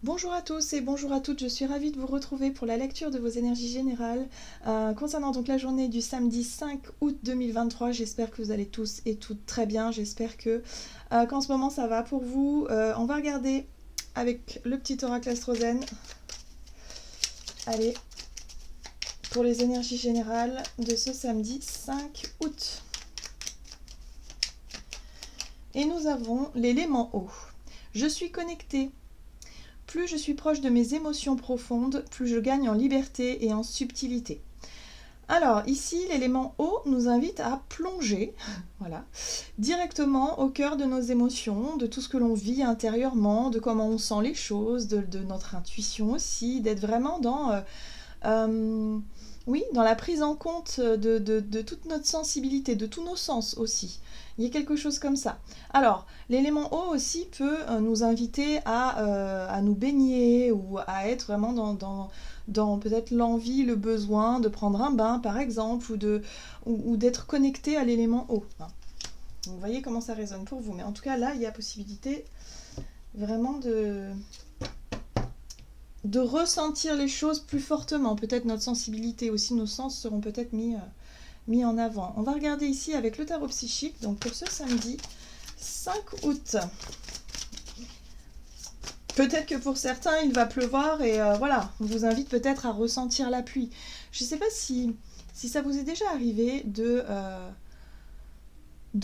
Bonjour à tous et bonjour à toutes, je suis ravie de vous retrouver pour la lecture de vos énergies générales concernant donc la journée du samedi 5 août 2023. J'espère que vous allez tous et toutes très bien, j'espère qu'en ce moment ça va pour vous. On va regarder avec le petit oracle astrozène. Allez, pour les énergies générales de ce samedi 5 août. Et nous avons l'élément eau. Je suis connectée. Plus je suis proche de mes émotions profondes, plus je gagne en liberté et en subtilité. Alors ici, l'élément eau nous invite à plonger voilà, directement au cœur de nos émotions, de tout ce que l'on vit intérieurement, de comment on sent les choses, de notre intuition aussi, d'être vraiment dans la prise en compte de toute notre sensibilité, de tous nos sens aussi. Il y a quelque chose comme ça. Alors, l'élément eau aussi peut nous inviter à nous baigner ou à être vraiment dans peut-être l'envie, le besoin de prendre un bain par exemple ou d'être connecté à l'élément eau. Donc, vous voyez comment ça résonne pour vous. Mais en tout cas, là, il y a possibilité vraiment de ressentir les choses plus fortement. Peut-être notre sensibilité aussi, nos sens seront peut-être mis en avant. On va regarder ici avec le tarot psychique, donc pour ce samedi 5 août. Peut-être que pour certains, il va pleuvoir et voilà, on vous invite peut-être à ressentir la pluie. Je ne sais pas si ça vous est déjà arrivé de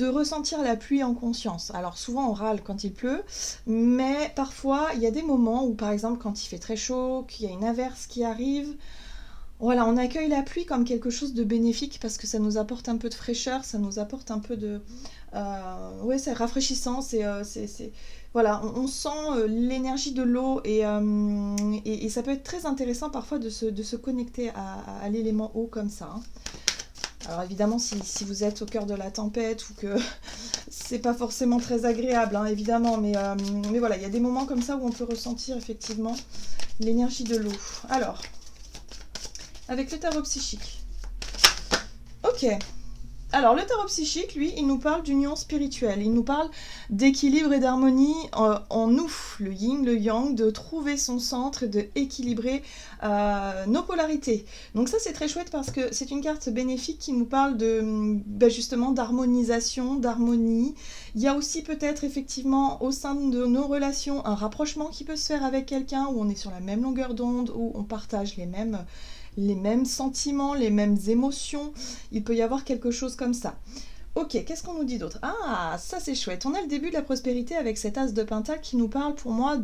ressentir la pluie en conscience. Alors souvent on râle quand il pleut, mais parfois il y a des moments où par exemple quand il fait très chaud, qu'il y a une averse qui arrive, voilà, on accueille la pluie comme quelque chose de bénéfique parce que ça nous apporte un peu de fraîcheur, ça nous apporte un peu de... ouais, c'est rafraîchissant, voilà, on sent l'énergie de l'eau et ça peut être très intéressant parfois de se connecter à l'élément eau comme ça. Alors évidemment, si vous êtes au cœur de la tempête ou que c'est pas forcément très agréable, hein, évidemment, mais voilà, il y a des moments comme ça où on peut ressentir effectivement l'énergie de l'eau. Alors, avec le tarot psychique. Ok. Alors, le tarot psychique, lui, il nous parle d'union spirituelle, il nous parle d'équilibre et d'harmonie en nous, le yin, le yang, de trouver son centre et d'équilibrer nos polarités. Donc ça, c'est très chouette parce que c'est une carte bénéfique qui nous parle justement d'harmonisation, d'harmonie. Il y a aussi peut-être effectivement au sein de nos relations un rapprochement qui peut se faire avec quelqu'un où on est sur la même longueur d'onde, où on partage les mêmes sentiments, les mêmes émotions. Il peut y avoir quelque chose comme ça. Ok, qu'est-ce qu'on nous dit d'autre? Ah, ça c'est chouette. On a le début de la prospérité avec cet as de pentacle qui nous parle pour moi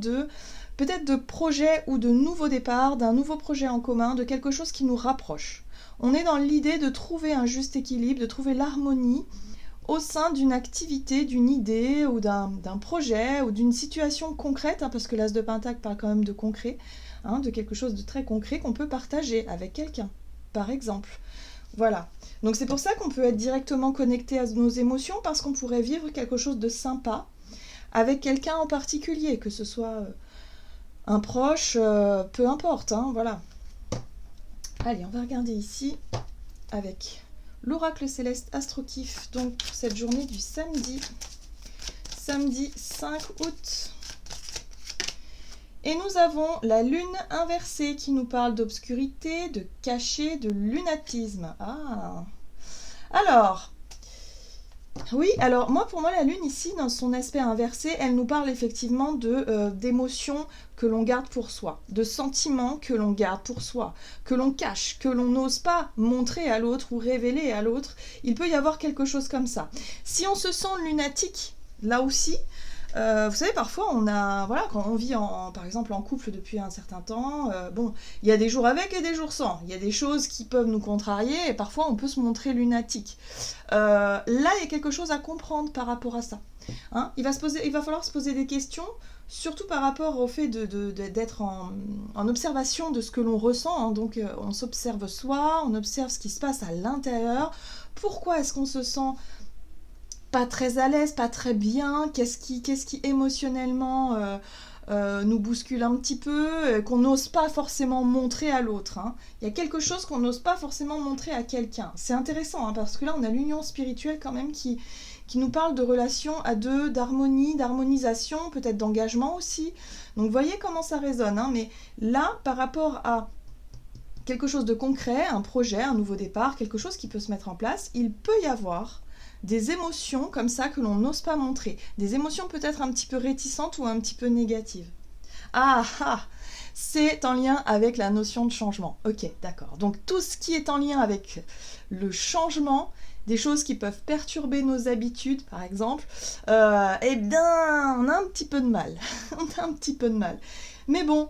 peut-être de projet ou de nouveau départ, d'un nouveau projet en commun, de quelque chose qui nous rapproche. On est dans l'idée de trouver un juste équilibre, de trouver l'harmonie au sein d'une activité, d'une idée ou d'un projet ou d'une situation concrète, hein, parce que l'as de pentacle parle quand même de concret, hein, de quelque chose de très concret qu'on peut partager avec quelqu'un, par exemple. Voilà. Donc c'est pour ça qu'on peut être directement connecté à nos émotions, parce qu'on pourrait vivre quelque chose de sympa avec quelqu'un en particulier, que ce soit un proche, peu importe, hein, voilà. Allez, on va regarder ici avec l'oracle céleste Astrokif, donc pour cette journée du samedi 5 août. Et nous avons la lune inversée qui nous parle d'obscurité, de cachet, de lunatisme. Ah. Alors, oui, alors pour moi la lune ici, dans son aspect inversé, elle nous parle effectivement d'émotions que l'on garde pour soi, de sentiments que l'on garde pour soi, que l'on cache, que l'on n'ose pas montrer à l'autre ou révéler à l'autre. Il peut y avoir quelque chose comme ça. Si on se sent lunatique, là aussi, vous savez, parfois quand on vit par exemple en couple depuis un certain temps, il y a des jours avec et des jours sans. Il y a des choses qui peuvent nous contrarier et parfois on peut se montrer lunatique. Là, il y a quelque chose à comprendre par rapport à ça. Hein, il va falloir se poser des questions, surtout par rapport au fait d'être en observation de ce que l'on ressent. Hein, donc on s'observe soi, on observe ce qui se passe à l'intérieur. Pourquoi est-ce qu'on se sent pas très à l'aise, pas très bien, qu'est-ce qui émotionnellement nous bouscule un petit peu, qu'on n'ose pas forcément montrer à l'autre. Hein. Il y a quelque chose qu'on n'ose pas forcément montrer à quelqu'un. C'est intéressant, hein, parce que là, on a l'union spirituelle quand même qui qui nous parle de relations à deux, d'harmonie, d'harmonisation, peut-être d'engagement aussi. Donc vous voyez comment ça résonne, hein, mais là, par rapport à quelque chose de concret, un projet, un nouveau départ, quelque chose qui peut se mettre en place, il peut y avoir des émotions comme ça que l'on n'ose pas montrer. Des émotions peut-être un petit peu réticentes ou un petit peu négatives. Ah ah, c'est en lien avec la notion de changement. Ok, d'accord. Donc tout ce qui est en lien avec le changement, des choses qui peuvent perturber nos habitudes, par exemple, eh bien, on a un petit peu de mal. On a un petit peu de mal. Mais bon,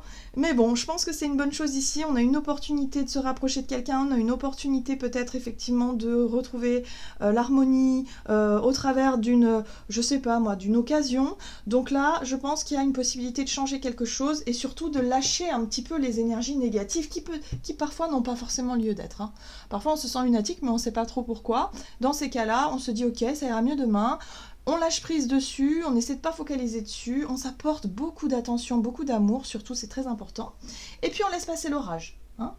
je pense que c'est une bonne chose ici. On a une opportunité de se rapprocher de quelqu'un, on a une opportunité peut-être effectivement de retrouver l'harmonie au travers d'une, je sais pas moi, d'une occasion. Donc là, je pense qu'il y a une possibilité de changer quelque chose et surtout de lâcher un petit peu les énergies négatives qui parfois n'ont pas forcément lieu d'être. Hein. Parfois on se sent lunatique mais on ne sait pas trop pourquoi. Dans ces cas-là, on se dit ok, ça ira mieux demain. On lâche prise dessus, on essaie de ne pas focaliser dessus, on s'apporte beaucoup d'attention, beaucoup d'amour, surtout c'est très important. Et puis on laisse passer l'orage. Hein.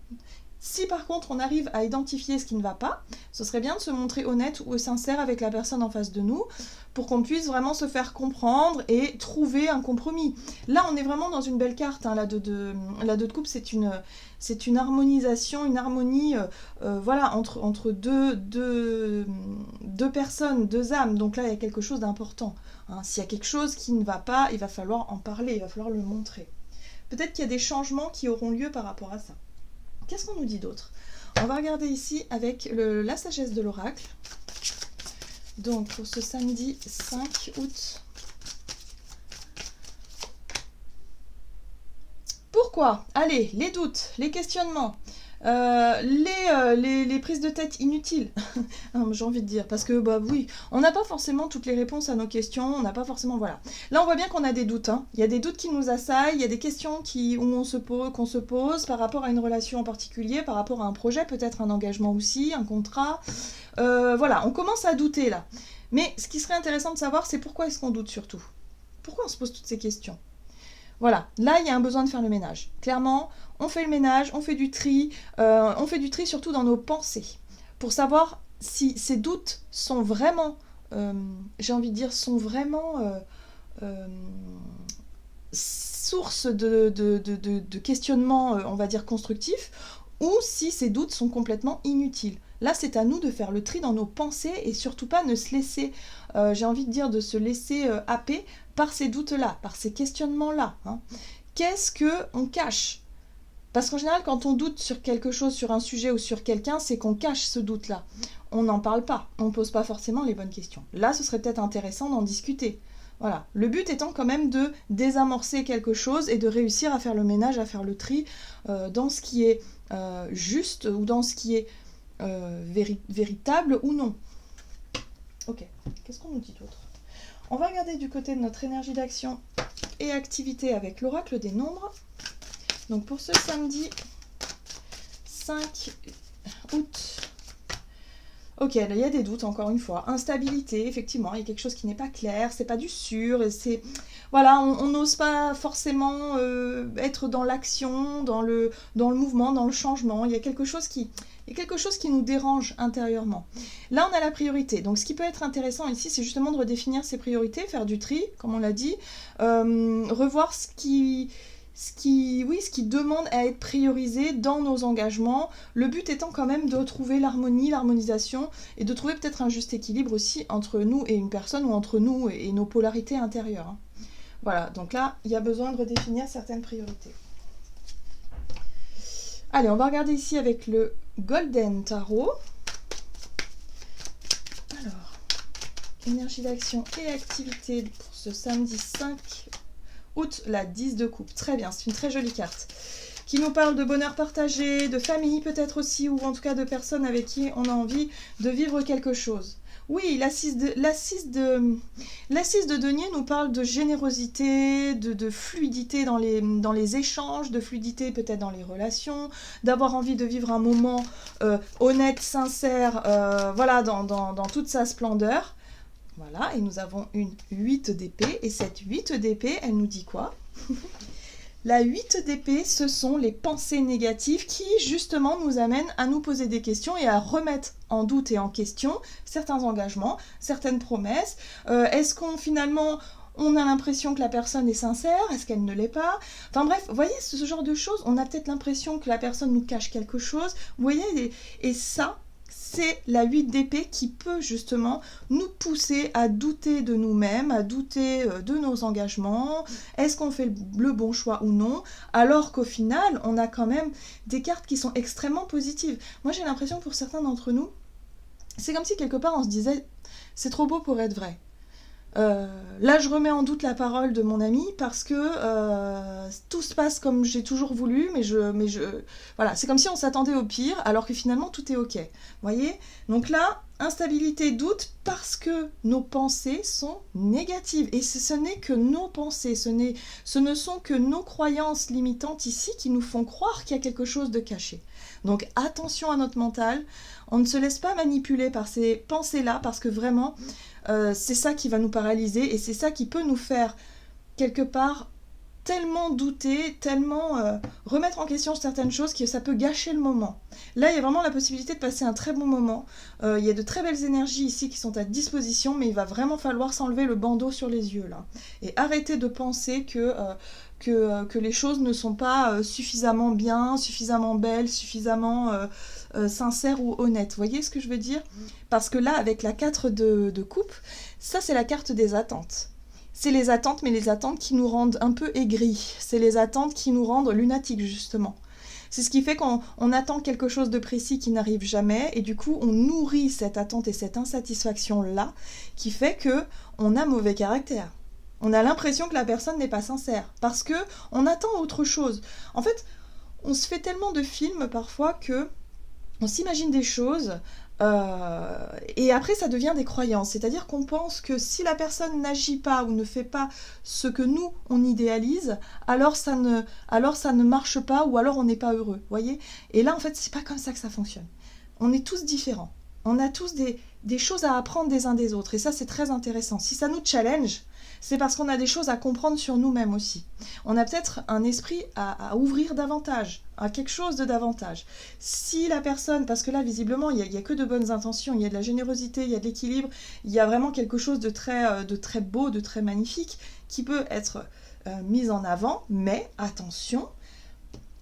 Si par contre on arrive à identifier ce qui ne va pas, ce serait bien de se montrer honnête ou sincère avec la personne en face de nous pour qu'on puisse vraiment se faire comprendre et trouver un compromis. Là on est vraiment dans une belle carte, hein. La 2 de coupe c'est une harmonisation, une harmonie voilà, entre deux personnes, deux âmes. Donc là il y a quelque chose d'important. Hein. S'il y a quelque chose qui ne va pas, il va falloir en parler, il va falloir le montrer. Peut-être qu'il y a des changements qui auront lieu par rapport à ça. Qu'est-ce qu'on nous dit d'autre? On va regarder ici avec la sagesse de l'oracle. Donc pour ce samedi 5 août. Pourquoi? Allez, les doutes, les questionnements, les prises de tête inutiles, j'ai envie de dire, parce que bah oui, on n'a pas forcément toutes les réponses à nos questions, on n'a pas forcément, voilà. Là on voit bien qu'on a des doutes, hein. Il y a des doutes qui nous assaillent, il y a des questions qu'on se pose par rapport à une relation en particulier, par rapport à un projet, peut-être un engagement aussi, un contrat, voilà, on commence à douter là. Mais ce qui serait intéressant de savoir, c'est pourquoi est-ce qu'on doute surtout? Pourquoi on se pose toutes ces questions? Voilà, là il y a un besoin de faire le ménage. Clairement, on fait le ménage, on fait du tri surtout dans nos pensées, pour savoir si ces doutes sont vraiment, j'ai envie de dire, sont vraiment source de questionnement, on va dire, constructif, ou si ces doutes sont complètement inutiles. Là, c'est à nous de faire le tri dans nos pensées et surtout pas ne se laisser, j'ai envie de dire, de se laisser happer par ces doutes-là, par ces questionnements-là. Hein. Qu'est-ce qu'on cache? Parce qu'en général, quand on doute sur quelque chose, sur un sujet ou sur quelqu'un, c'est qu'on cache ce doute-là. On n'en parle pas, on ne pose pas forcément les bonnes questions. Là, ce serait peut-être intéressant d'en discuter. Voilà. Le but étant quand même de désamorcer quelque chose et de réussir à faire le ménage, à faire le tri dans ce qui est juste ou dans ce qui est véritable ou non. Ok, qu'est-ce qu'on nous dit d'autre? On va regarder du côté de notre énergie d'action et activité avec l'oracle des nombres. Donc pour ce samedi 5 août. Ok, là il y a des doutes encore une fois. Instabilité, effectivement, il y a quelque chose qui n'est pas clair, c'est pas du sûr, et c'est... Voilà, on n'ose pas forcément être dans l'action, dans le mouvement, dans le changement. Il y a quelque chose qui nous dérange intérieurement. Là, on a la priorité. Donc, ce qui peut être intéressant ici, c'est justement de redéfinir ses priorités, faire du tri, comme on l'a dit, revoir ce qui demande à être priorisé dans nos engagements. Le but étant quand même de trouver l'harmonie, l'harmonisation, et de trouver peut-être un juste équilibre aussi entre nous et une personne, ou entre nous et nos polarités intérieures. Hein. Voilà, donc là, il y a besoin de redéfinir certaines priorités. Allez, on va regarder ici avec le Golden Tarot. Alors, énergie d'action et activité pour ce samedi 5 août, la 10 de coupe. Très bien, c'est une très jolie carte qui nous parle de bonheur partagé, de famille peut-être aussi, ou en tout cas de personnes avec qui on a envie de vivre quelque chose. Oui, l'assise de denier nous parle de générosité, de fluidité dans les échanges, de fluidité peut-être dans les relations, d'avoir envie de vivre un moment honnête, sincère, voilà, dans toute sa splendeur. Voilà, et nous avons une 8 d'épée, et cette 8 d'épée, elle nous dit quoi? La 8 d'épée, ce sont les pensées négatives qui, justement, nous amènent à nous poser des questions et à remettre en doute et en question certains engagements, certaines promesses. Est-ce qu'on, finalement, on a l'impression que la personne est sincère? Est-ce qu'elle ne l'est pas? Enfin bref, vous voyez, ce genre de choses, on a peut-être l'impression que la personne nous cache quelque chose. Vous voyez, et ça, c'est la 8 d'épée qui peut justement nous pousser à douter de nous-mêmes, à douter de nos engagements. Est-ce qu'on fait le bon choix ou non? Alors qu'au final, on a quand même des cartes qui sont extrêmement positives. Moi, j'ai l'impression que pour certains d'entre nous, c'est comme si quelque part on se disait « c'est trop beau pour être vrai ». Là, je remets en doute la parole de mon ami parce que tout se passe comme j'ai toujours voulu, voilà, c'est comme si on s'attendait au pire, alors que finalement tout est ok. Voyez? Donc là, instabilité, doute, parce que nos pensées sont négatives. Et ce n'est que nos pensées, ce ne sont que nos croyances limitantes ici qui nous font croire qu'il y a quelque chose de caché. Donc attention à notre mental, on ne se laisse pas manipuler par ces pensées-là, parce que vraiment, c'est ça qui va nous paralyser et c'est ça qui peut nous faire quelque part tellement douter, tellement remettre en question certaines choses que ça peut gâcher le moment. Là, il y a vraiment la possibilité de passer un très bon moment. Il y a de très belles énergies ici qui sont à disposition, mais il va vraiment falloir s'enlever le bandeau sur les yeux là et arrêter de penser que les choses ne sont pas suffisamment bien, suffisamment belles, suffisamment sincères ou honnêtes. Vous voyez ce que je veux dire? Parce que là, avec la 4 de coupe, ça c'est la carte des attentes. C'est les attentes, mais les attentes qui nous rendent un peu aigris. C'est les attentes qui nous rendent lunatiques, justement. C'est ce qui fait qu'on attend quelque chose de précis qui n'arrive jamais, et du coup, on nourrit cette attente et cette insatisfaction-là, qui fait qu'on a mauvais caractère. On a l'impression que la personne n'est pas sincère, parce qu'on attend autre chose. En fait, on se fait tellement de films parfois que on s'imagine des choses et après ça devient des croyances. C'est-à-dire qu'on pense que si la personne n'agit pas ou ne fait pas ce que nous on idéalise, alors ça ne marche pas ou alors on n'est pas heureux. Voyez? Et là en fait c'est pas comme ça que ça fonctionne. On est tous différents. On a tous des choses à apprendre des uns des autres. Et ça c'est très intéressant. Si ça nous challenge, c'est parce qu'on a des choses à comprendre sur nous-mêmes aussi. On a peut-être un esprit à ouvrir davantage, à quelque chose de davantage. Si la personne, parce que là visiblement il y a que de bonnes intentions, il y a de la générosité, il y a de l'équilibre, il y a vraiment quelque chose de très beau, de très magnifique qui peut être mis en avant, mais attention,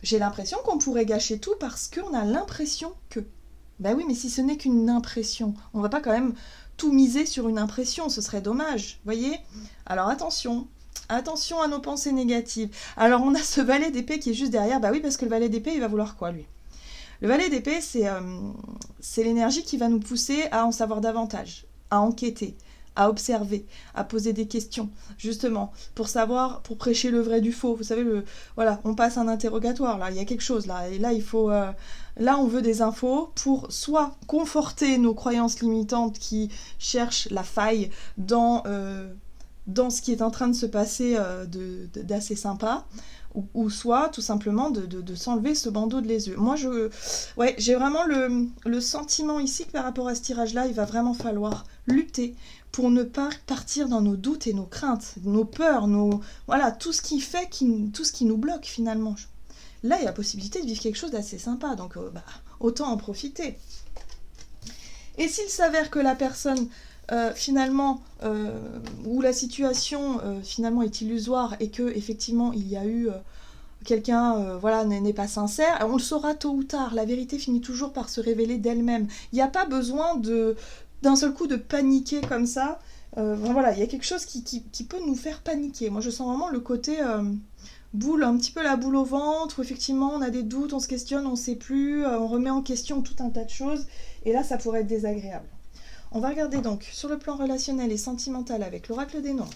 j'ai l'impression qu'on pourrait gâcher tout parce qu'on a l'impression que. Ben oui, mais si ce n'est qu'une impression, on va pas quand même tout miser sur une impression, ce serait dommage, voyez? Alors attention à nos pensées négatives. Alors on a ce valet d'épée qui est juste derrière, bah oui, parce que le valet d'épée, il va vouloir quoi, lui? Le valet d'épée, c'est l'énergie qui va nous pousser à en savoir davantage, à enquêter, à observer, à poser des questions, justement, pour savoir, pour prêcher le vrai du faux. Vous savez, voilà, on passe un interrogatoire, là, il y a quelque chose, là, et là, il faut... là, on veut des infos pour soit conforter nos croyances limitantes qui cherchent la faille dans ce qui est en train de se passer d'assez sympa, ou soit tout simplement de s'enlever ce bandeau de les yeux. Moi, j'ai vraiment le sentiment ici que par rapport à ce tirage-là, il va vraiment falloir lutter pour ne pas partir dans nos doutes et nos craintes, nos peurs, voilà, tout ce qui nous bloque finalement. Là, il y a la possibilité de vivre quelque chose d'assez sympa, donc autant en profiter. Et s'il s'avère que la personne, finalement, où la situation finalement est illusoire et que effectivement il y a eu quelqu'un voilà, n'est pas sincère, on le saura tôt ou tard. La vérité finit toujours par se révéler d'elle-même. Il n'y a pas besoin d'un seul coup de paniquer comme ça. Voilà, il y a quelque chose qui peut nous faire paniquer. Moi, je sens vraiment le côté boule, un petit peu la boule au ventre, où effectivement on a des doutes, on se questionne, on ne sait plus, on remet en question tout un tas de choses, et là ça pourrait être désagréable. On va regarder donc sur le plan relationnel et sentimental avec l'oracle des nombres.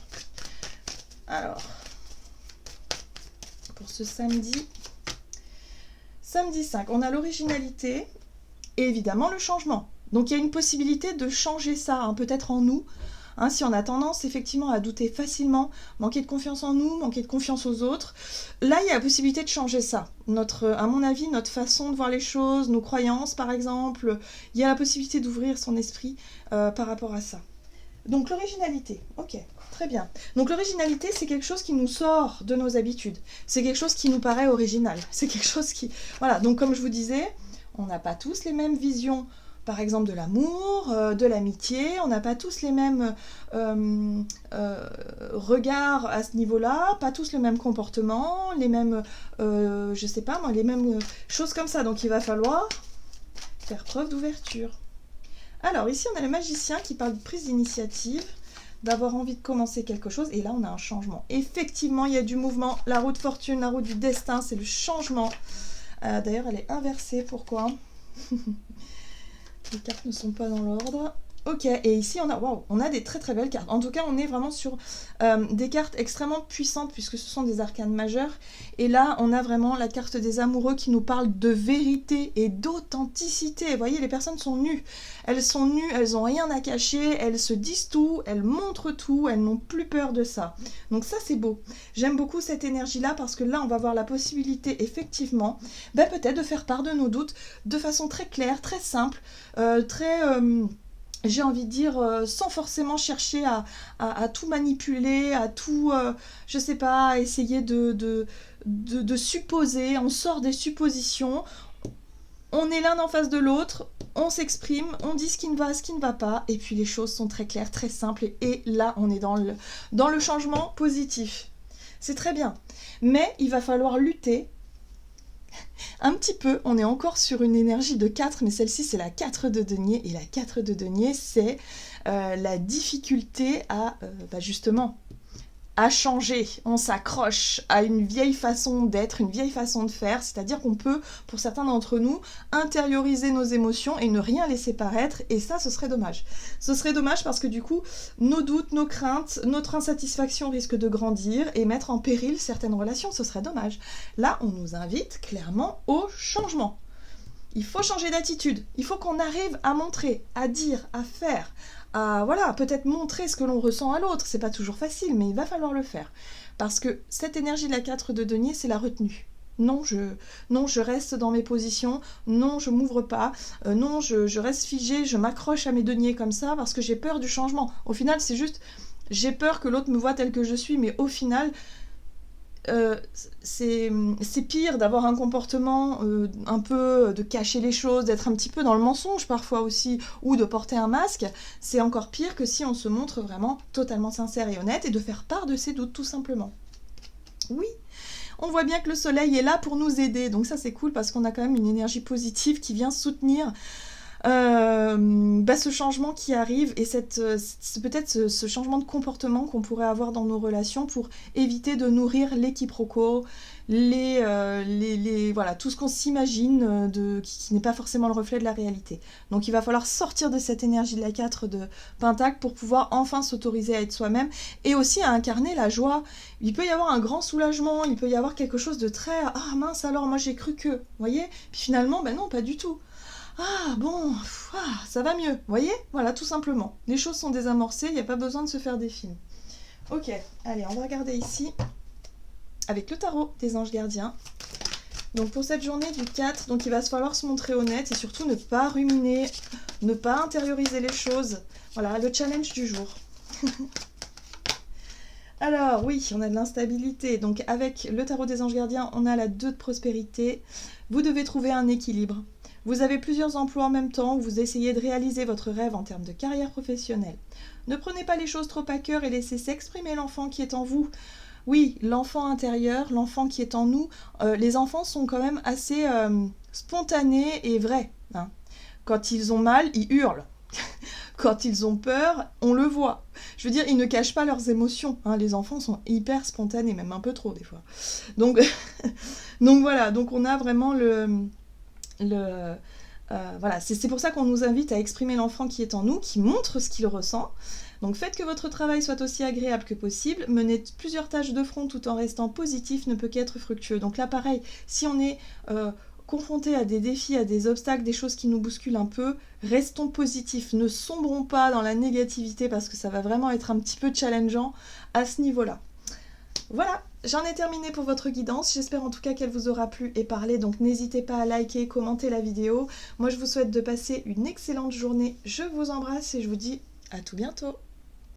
Alors, pour ce samedi 5, on a l'originalité et évidemment le changement. Donc il y a une possibilité de changer ça, hein, peut-être en nous. Hein, si on a tendance effectivement à douter facilement, manquer de confiance en nous, manquer de confiance aux autres, là il y a la possibilité de changer ça. À mon avis, notre façon de voir les choses, nos croyances par exemple, il y a la possibilité d'ouvrir son esprit par rapport à ça. Donc l'originalité, ok, très bien. Donc l'originalité, c'est quelque chose qui nous sort de nos habitudes. C'est quelque chose qui nous paraît original. C'est quelque chose qui... Voilà, donc comme je vous disais, on n'a pas tous les mêmes visions, par exemple de l'amour, de l'amitié, on n'a pas tous les mêmes regards à ce niveau-là, pas tous le même comportement, les mêmes, je sais pas moi, les mêmes choses comme ça. Donc il va falloir faire preuve d'ouverture. Alors ici on a le magicien qui parle de prise d'initiative, d'avoir envie de commencer quelque chose, et là on a un changement. Effectivement il y a du mouvement, la roue de fortune, la roue du destin, c'est le changement. D'ailleurs elle est inversée, pourquoi? Les cartes ne sont pas dans l'ordre. Ok, et ici on a, waouh, on a des très très belles cartes. En tout cas, on est vraiment sur des cartes extrêmement puissantes puisque ce sont des arcanes majeures. Et là, on a vraiment la carte des amoureux qui nous parle de vérité et d'authenticité. Vous voyez, les personnes sont nues. Elles sont nues, elles n'ont rien à cacher, elles se disent tout, elles montrent tout, elles n'ont plus peur de ça. Donc ça, c'est beau. J'aime beaucoup cette énergie-là parce que là, on va avoir la possibilité, effectivement, peut-être de faire part de nos doutes de façon très claire, très simple, très... j'ai envie de dire, sans forcément chercher à tout manipuler, à tout, je sais pas, à essayer de supposer, on sort des suppositions, on est l'un en face de l'autre, on s'exprime, on dit ce qui ne va pas, et puis les choses sont très claires, très simples, et là on est dans le changement positif. C'est très bien, mais il va falloir lutter un petit peu. On est encore sur une énergie de 4, mais celle-ci c'est la 4 de denier, et la 4 de denier c'est la difficulté à justement à changer. On s'accroche à une vieille façon d'être, une vieille façon de faire, c'est-à-dire qu'on peut, pour certains d'entre nous, intérioriser nos émotions et ne rien laisser paraître, et ça, ce serait dommage. Ce serait dommage parce que du coup, nos doutes, nos craintes, notre insatisfaction risquent de grandir et mettre en péril certaines relations, ce serait dommage. Là, on nous invite clairement au changement. Il faut changer d'attitude, il faut qu'on arrive à montrer, à dire, à faire, à voilà, peut-être montrer ce que l'on ressent à l'autre. C'est pas toujours facile, mais il va falloir le faire. Parce que cette énergie de la 4 de denier, c'est la retenue. Non, je reste dans mes positions, non, je m'ouvre pas, non, je reste figée, je m'accroche à mes deniers comme ça parce que j'ai peur du changement. Au final, c'est juste, j'ai peur que l'autre me voie tel que je suis, mais au final... c'est pire d'avoir un comportement un peu de cacher les choses, d'être un petit peu dans le mensonge parfois aussi, ou de porter un masque. C'est encore pire que si on se montre vraiment totalement sincère et honnête et de faire part de ses doutes tout simplement. Oui, on voit bien que le soleil est là pour nous aider, donc ça c'est cool parce qu'on a quand même une énergie positive qui vient soutenir ce changement qui arrive et peut-être ce changement de comportement qu'on pourrait avoir dans nos relations pour éviter de nourrir les quiproquos, voilà, tout ce qu'on s'imagine qui n'est pas forcément le reflet de la réalité. Donc il va falloir sortir de cette énergie de la 4 de Pentacle pour pouvoir enfin s'autoriser à être soi-même et aussi à incarner la joie. Il peut y avoir un grand soulagement, il peut y avoir quelque chose de très « Ah mince alors, moi j'ai cru que… » Vous voyez? Puis finalement, non, pas du tout. Ah bon, ça va mieux, vous voyez? Voilà, tout simplement. Les choses sont désamorcées, il n'y a pas besoin de se faire des films. Ok, allez, on va regarder ici, avec le tarot des anges gardiens. Donc pour cette journée du 4, donc il va falloir se montrer honnête et surtout ne pas ruminer, ne pas intérioriser les choses. Voilà, le challenge du jour. Alors oui, on a de l'instabilité, donc avec le tarot des anges gardiens, on a la 2 de prospérité. Vous devez trouver un équilibre. Vous avez plusieurs emplois en même temps où vous essayez de réaliser votre rêve en termes de carrière professionnelle. Ne prenez pas les choses trop à cœur et laissez s'exprimer l'enfant qui est en vous. Oui, l'enfant intérieur, l'enfant qui est en nous, les enfants sont quand même assez spontanés et vrais. Hein. Quand ils ont mal, ils hurlent. Quand ils ont peur, on le voit. Je veux dire, ils ne cachent pas leurs émotions. Hein. Les enfants sont hyper spontanés, même un peu trop des fois. Donc, donc voilà, donc on a vraiment voilà, c'est pour ça qu'on nous invite à exprimer l'enfant qui est en nous, qui montre ce qu'il ressent. Donc faites que votre travail soit aussi agréable que possible, menez plusieurs tâches de front tout en restant positif ne peut qu'être fructueux. Donc là pareil, si on est confronté à des défis, à des obstacles, des choses qui nous bousculent un peu, restons positifs, ne sombrons pas dans la négativité parce que ça va vraiment être un petit peu challengeant à ce niveau-là. Voilà, j'en ai terminé pour votre guidance, j'espère en tout cas qu'elle vous aura plu et parlé, donc n'hésitez pas à liker, commenter la vidéo. Moi je vous souhaite de passer une excellente journée, je vous embrasse et je vous dis à tout bientôt.